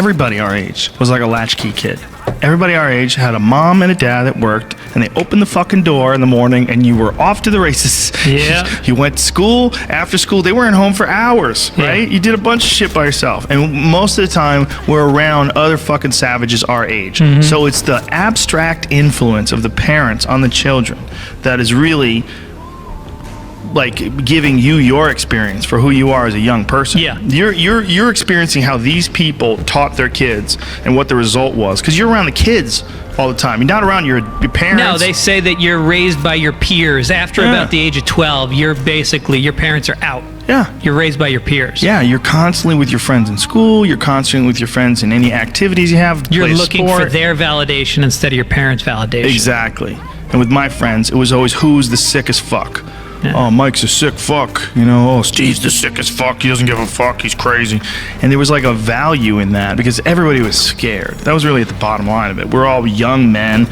everybody our age was like a latchkey kid. Everybody our age had a mom and a dad that worked, and they opened the fucking door in the morning, and you were off to the races. Yeah. You went to school. After school, they weren't home for hours, right? Yeah. You did a bunch of shit by yourself, and most of the time, we're around other fucking savages our age. Mm-hmm. So it's the abstract influence of the parents on the children that is really like giving you your experience for who you are as a young person. Yeah. You're experiencing how these people taught their kids and what the result was, because you're around the kids all the time. You're not around your parents. No, they say that you're raised by your peers. After about the age of 12, you're basically, your parents are out. Yeah. You're raised by your peers. Yeah, you're constantly with your friends in school. You're constantly with your friends in any activities you have. You're play looking sport. for their validation instead of your parents' validation. Exactly. And with my friends, it was always, who's the sickest fuck? Yeah. Oh, Mike's a sick fuck. You know, oh, Steve's the sickest fuck. He doesn't give a fuck. He's crazy. And there was like a value in that because everybody was scared. That was really at the bottom line of it. We're all young men,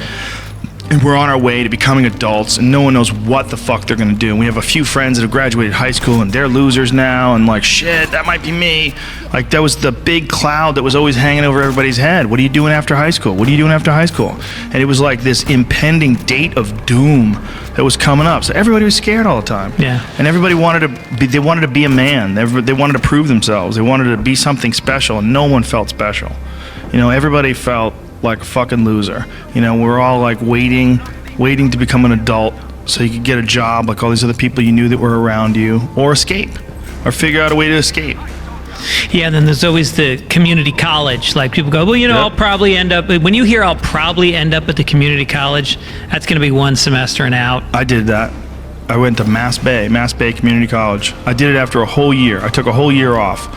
and we're on our way to becoming adults, and no one knows what the fuck they're gonna do. And we have a few friends that have graduated high school, and they're losers now, and like, shit, that might be me. Like, that was the big cloud that was always hanging over everybody's head. What are you doing after high school? What are you doing after high school? And it was like this impending date of doom that was coming up. So everybody was scared all the time. Yeah. And everybody wanted to be a man. They wanted to prove themselves. They wanted to be something special, and no one felt special. You know, everybody felt like a fucking loser. You know, we're all like waiting to become an adult so you could get a job like all these other people you knew that were around you, or escape, or figure out a way to escape. Yeah, and then there's always the community college. Like, people go, well, you know, Yep. I'll probably end up, when you hear I'll probably end up at the community college, that's going to be one semester and out. I did that. I went to Mass Bay Community College. I did it after a whole year. I took a whole year off,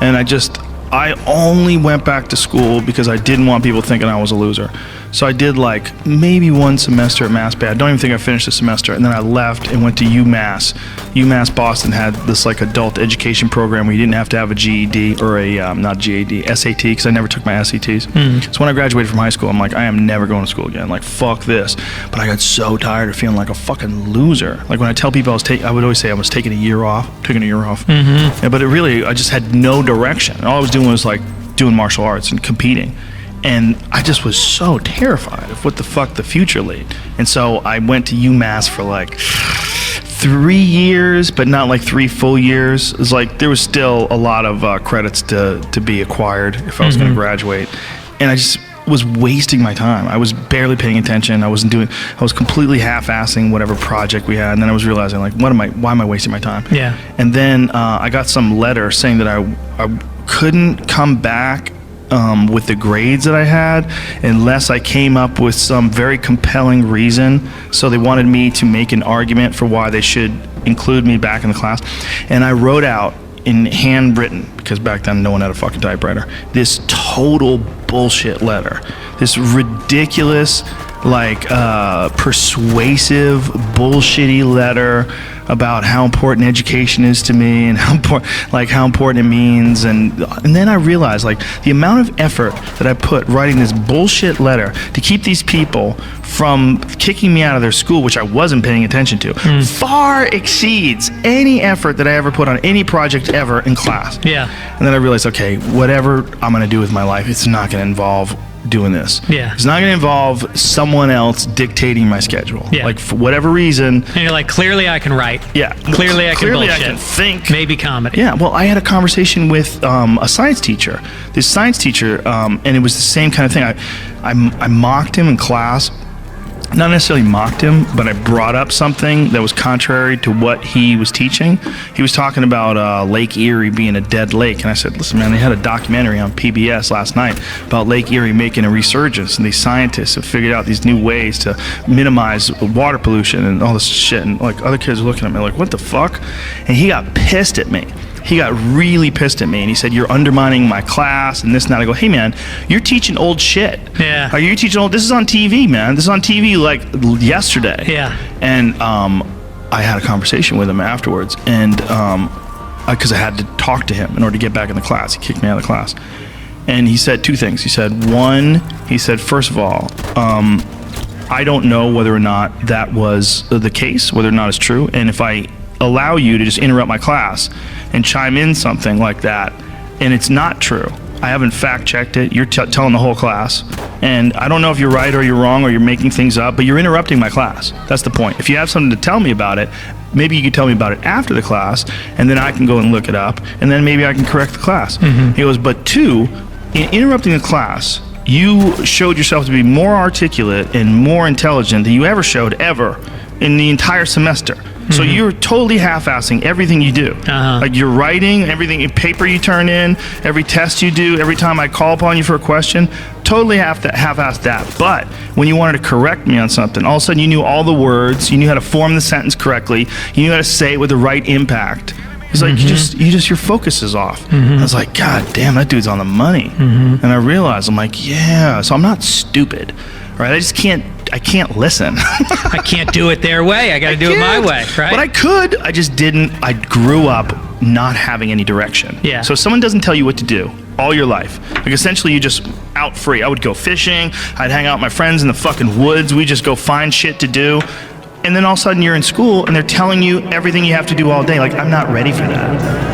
and I only went back to school because I didn't want people thinking I was a loser. So I did like maybe one semester at Mass Bay. I don't even think I finished the semester. And then I left and went to UMass. UMass Boston had this like adult education program where you didn't have to have a GED or a, not GED, SAT, because I never took my SATs. So when I graduated from high school, I'm like, I am never going to school again. Like, fuck this. But I got so tired of feeling like a fucking loser. Like when I tell people I would always say I was taking a year off. Yeah, but I just had no direction. And all I was doing was like doing martial arts and competing. And I just was so terrified of what the fuck the future laid. And so I went to UMass for like 3 years, but not like 3 full years. It was like there was still a lot of credits to be acquired if I was going to graduate. And I just was wasting my time. I was barely paying attention. I was completely half-assing whatever project we had. And then I was realizing, like, why am I wasting my time? Yeah. And then I got some letter saying that I couldn't come back with the grades that I had unless I came up with some very compelling reason. So they wanted me to make an argument for why they should include me back in the class. And I wrote out in handwritten, because back then no one had a fucking typewriter, this total bullshit letter. This ridiculous, like, persuasive, bullshitty letter about how important education is to me and how important it means. And then I realized, like, the amount of effort that I put writing this bullshit letter to keep these people from kicking me out of their school, which I wasn't paying attention to, far exceeds any effort that I ever put on any project ever in class. Yeah. And then I realized, okay, whatever I'm going to do with my life, it's not going to involve doing this. Yeah. It's not going to involve someone else dictating my schedule. Yeah. Like, for whatever reason. And you're like, clearly I can write. Yeah. Clearly I can bullshit. I can think. Maybe comedy. Yeah. Well, I had a conversation with a science teacher. This science teacher, and it was the same kind of thing. I mocked him in class. Not necessarily mocked him, but I brought up something that was contrary to what he was teaching. He was talking about Lake Erie being a dead lake. And I said, listen, man, they had a documentary on PBS last night about Lake Erie making a resurgence. And these scientists have figured out these new ways to minimize water pollution and all this shit. And like, other kids are looking at me like, what the fuck? And he got pissed at me. He got really pissed at me, and he said, you're undermining my class and this and that. I go, hey man, you're teaching old shit. Yeah. Are you teaching old? This is on TV, man. This is on TV like yesterday. Yeah. And I had a conversation with him afterwards, and because I had to talk to him in order to get back in the class. He kicked me out of the class. And he said 2 things. He said, one, first of all, I don't know whether or not that was the case, whether or not it's true. And if I allow you to just interrupt my class and chime in something like that, and it's not true, I haven't fact checked it. You're telling the whole class. And I don't know if you're right or you're wrong or you're making things up, but you're interrupting my class. That's the point. If you have something to tell me about it, maybe you could tell me about it after the class, and then I can go and look it up, and then maybe I can correct the class. He goes, but 2, in interrupting the class, you showed yourself to be more articulate and more intelligent than you ever showed ever in the entire semester. So you're totally half-assing everything you do. Like your writing, everything, paper you turn in, every test you do, every time I call upon you for a question, totally half-assed that. But when you wanted to correct me on something, all of a sudden you knew all the words, you knew how to form the sentence correctly, you knew how to say it with the right impact. It's like your focus is off. I was like, God damn, that dude's on the money. And I realized, I'm like, yeah, so I'm not stupid, right? I can't listen. I can't do it their way. I got to do it my way, right? But I could. I just didn't. I grew up not having any direction. Yeah. So if someone doesn't tell you what to do all your life, like essentially you just out free. I would go fishing. I'd hang out with my friends in the fucking woods. We just go find shit to do. And then all of a sudden you're in school and they're telling you everything you have to do all day. Like, I'm not ready for that.